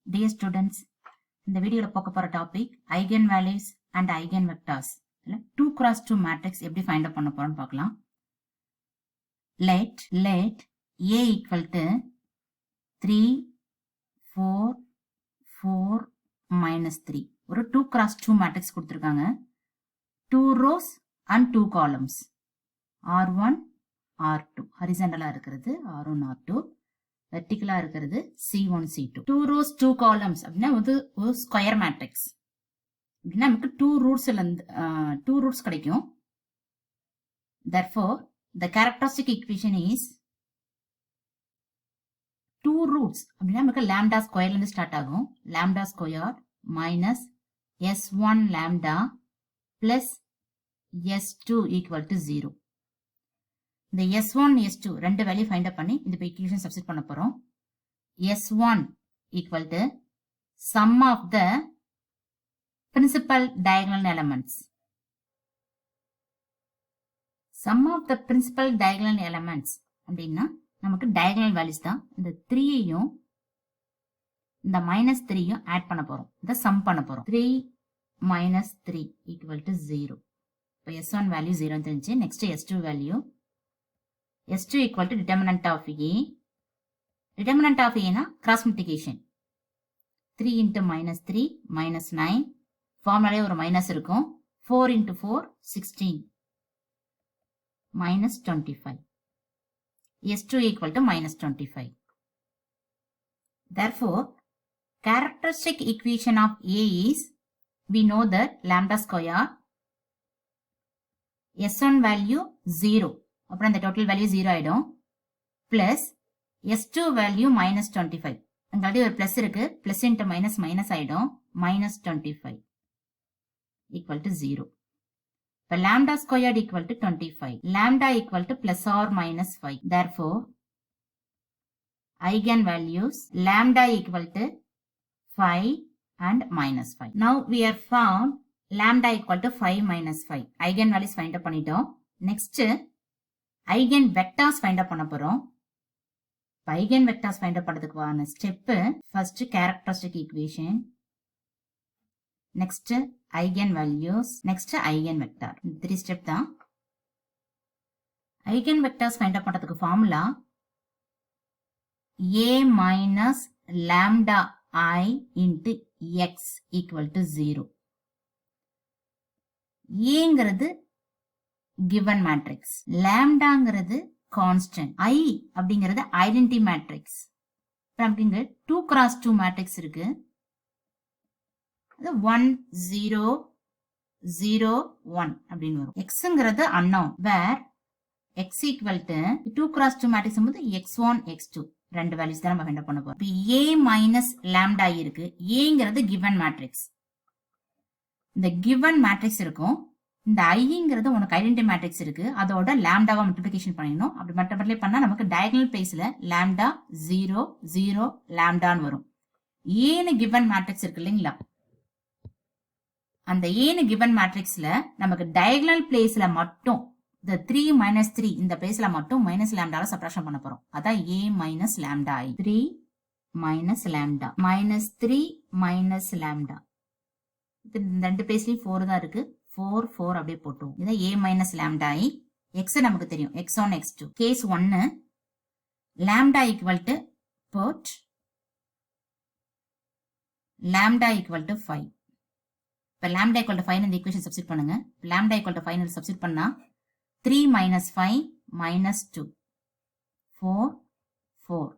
Dear students, இந்த வீடியோல பார்க்க போற topic eigen values and eigen vectors. 2x2 matrix எப்படி ஃபைண்ட் அவுட் பண்ண போறோம்னு பார்க்கலாம். Let A equal to 3, 4, 4, -3. ஒரு 2x2 மேட்ரிக்ஸ் கொடுத்திருக்காங்க. 2 rows and 2 columns. R1, R2. ஹரிசாண்டலா இருக்கிறது R1, R2. வெர்டிகலா இருக்கிறது C1, C2. 2 rows 2 columns அப்படின்னா ஒரு ஸ்கொயர் மேட்ரிக்ஸ். அப்படின்னா நமக்கு 2 ரூட்ஸ் கிடைக்கும். Therefore, the characteristic equation is 2 roots அப்படின்னா நமக்கு lambda ஸ்கொயர்ல இருந்து ஸ்டார்ட் ஆகும். lambda square minus S1 lambda plus S2 equal to 0. இந்த S1, S2 ரெண்டு வேல்யூ ஃபைண்ட் அப் பண்ணி இந்த ஈக்குவேஷன் சப்ஸ்டிட் பண்ண போறோம். S1 equal to sum of the principal diagonal elements. Sum of the principal diagonal elements அப்படின்னா நமக்கு diagonal values தான். இந்த 3யையும் இந்த -3யும் ஆட் பண்ண போறோம். இத சம் பண்ண போறோம். 3 - 3 equal to 0. இப்போ S1 வேல்யூ 0 தெரிஞ்சு. Next S2 value S2 equal to determinant of A. Determinant of A na cross multiplication. 3 into -3 -9. Formula ஒரு மைனஸ் இருக்கும். 4 into 4 16 -25. S2 equal to -25. Therefore, characteristic equation of A is, we know that lambda square S1 value 0. அப்புறம் இந்த total value 0 ஆயிடும். Plus S2 value -25. அங்காடி ஒரு plus இருக்கு. Plus into minus minus ஆயிடும். -25 equal to 0. இப்போ lambda squared equal to 25. Lambda equal to plus or minus 5. Therefore, eigen values lambda equal to 5 and -5. Now we are found lambda equal to 5 minus 5. Eigen values find up பண்ணிட்டோம். Next, eigen vectors find out பண்ண போறோம். Eigen vectors find out பண்றதுக்கான step first characteristic equation, next eigen values, next eigen vector. இந்த 3 step தான். Eigen vectors find out பண்றதுக்கு formula A minus lambda I into X equal to 0. ஏங்கிறது given matrix, lambdaங்கிறது constant, I அப்படிங்கிறது identity matrix. அப்படிங்க 2x2 matrix இருக்கு. 1 0 0 1 அப்படின்னு வரும். xங்கிறது unknown, where x equal to 2x2 matrix போது x1 x2 ரெண்டு வேல்யூஸ் தான் நம்ம ஃபைண்ட் பண்ண போறோம். A minus lambda இருக்கு. Aங்கிறது given matrix. இந்த given matrix இருக்கும். இந்த ஐங்கிறது உனக்கு ஐடென்டி மேட்ரிக்ஸ் இருக்கு. அதோட லாம்டாவா மல்டிப்ளிகேஷன் பண்ணிடணும். அப்படி மல்டிப்ளை பண்ணா நமக்கு டயகனல் பிளேஸ்ல லாம்டா 0 0 லாம்டான்னு வரும். ஏன்னு கிவன் மேட்ரிக்ஸ் இருக்கு இல்லைங்களா, அந்த ஏன்னு கிவன் மேட்ரிக்ஸ்ல நமக்கு டயகனல் பிளேஸ்ல மட்டும் இந்த 3 - 3 இந்த பிளேஸ்ல மட்டும் மைனஸ் லாம்டால சப்ட்ராக்ஷன் பண்ண போறோம். அதான் A minus lambda I. 3 minus lambda -3 minus lambda. இந்த ரெண்டு பிளேஸ்லயும் 4 தான் இருக்கு. 4 4 அப்படியே போட்டோம். இதை A minus lambda I. X நமக்கு தெரியும். X1 X2. Case 1 lambda equal to put lambda equal to 5. இப்போ lambda equal to 5 இந்த equation substitute பண்ணுங்க. lambda equal to 5 substitute பண்ணா 3 minus 5 minus 2 4 4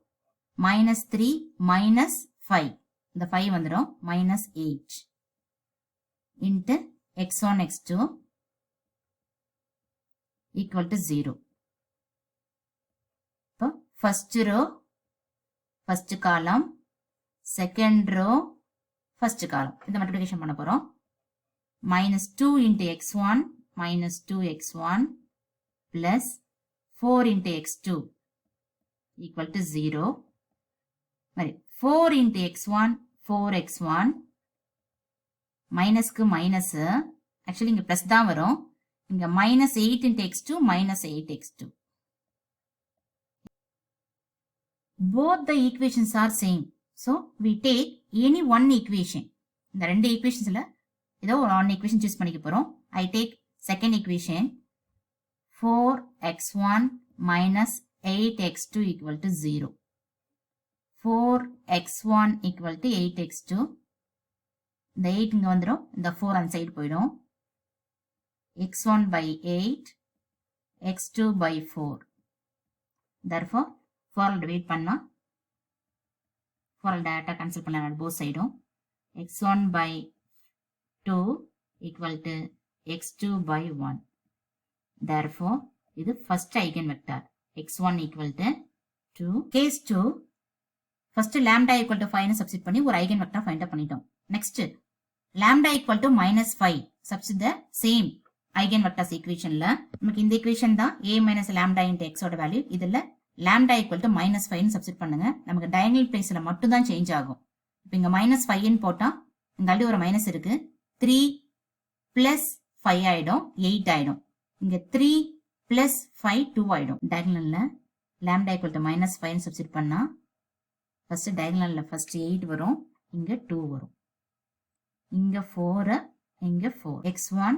minus 3 minus 5. இந்த 5 வந்துடும். minus 8 into x1 x2 equal to 0. இப்போ first row first column, second row first column இந்த multiplication பண்ண போறோம். -2 into x1 minus 2x1 plus 4 into x2 equal to 0. மாதிரி 4 into x1 4x1 மைனஸ்க்கு minus, actually இங்க plus தான் வரும். இங்க -8 into x2 -8 x2. Both the equations are same. So we take any one equation. இந்த ரெண்டு ஈக்குவேஷன்ஸ்ல ஏதோ ஒரு ஒன் ஈக்குவேஷன் சூஸ் பண்ணிக்க போறோம். I take second equation 4x1 minus 8x2 equal to 0. 4x1 equal to 8x2. இந்த 8 இங்க வந்துரும், இந்த 4 அந்த சைடு போயிடும். x1 by 8, x2 by 4. Therefore 4 divide பண்ணா 4 டேரக்டா கேன்சல் பண்ணலாம் both சைடும். x1 by 2 equal to x2 by 1. Therefore இது first eigenvector x1 equal to 2. Case 2 first lambda equal to 5 னு சப்ஸ்டிட் பண்ணி ஒரு eigenvector find out பண்ணிட்டோம். Next lambda equal to minus 5 substitute the same eigenvectors equationல நமக்கு இந்த equation தான் a minus lambda into x ஓட value. இதுல lambda equal to minus 5 னு சப்ஸ்டிட் பண்ணுங்க. நமக்கு diagonal placeல மட்டும் தான் சேஞ்ச் ஆகும். இப்போ இங்க minus 5 னு போட்டா இங்க ஆல்ரெடி ஒரு மைனஸ் இருக்கு. 3 plus 5 ஆயிடும், 8 ஆயிடும். இங்க 3 plus 5 2 ஆயிடும். diagonalல lambda equal to minus 5 னு சப்ஸ்டிட் பண்ணா first diagonalல first 8 வரும், இங்க 2 வரும். இங்க 4, இங்க 4. x1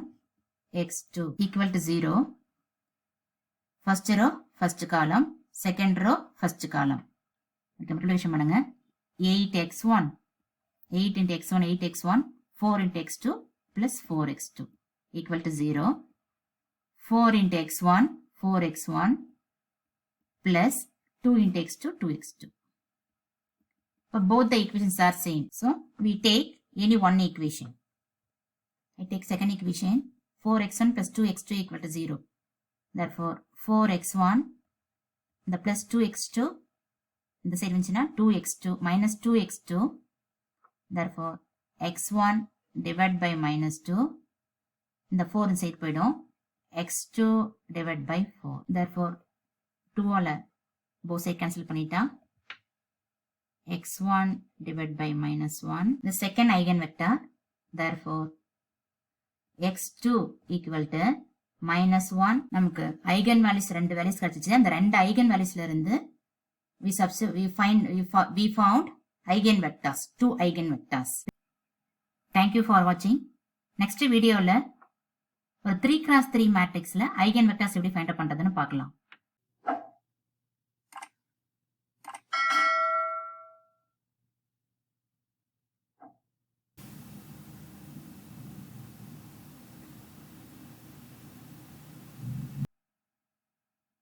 x2 equal to 0. first row first column, second row first column. multiplication பண்ணுங்க. 8x1 8 into x1 8x1 4 into x2 plus 4x2 equal to 0. 4 into x1 4x1 plus 2 into x2 2x2. But both the equations are same. So we take any one equation. I take second equation 4x1 plus 2x2 equal to 0. Therefore 4x1 the plus 2x2 இந்த side வந்துச்சுன்னா 2x2 minus 2x2. Therefore x1 divided by minus 2. இந்த 4 இந்த side போயிடும். x2 divided by 4. Therefore 2 ஆல both side cancel பண்ணிட்டா x1 divided by minus 1. The second eigenvector. Therefore x2 equal to minus 1. நமக்கு eigen values ரெண்டு values கிடைச்சிச்சு. அந்த ரெண்டு eigen valuesல இருந்து we found eigenvectors, 2 eigenvectors. Thank you for watching. Next videoல ஒரு 3x3 matrixல eigenvectors எப்படி find out பண்றதுன்னு பார்க்கலாம்.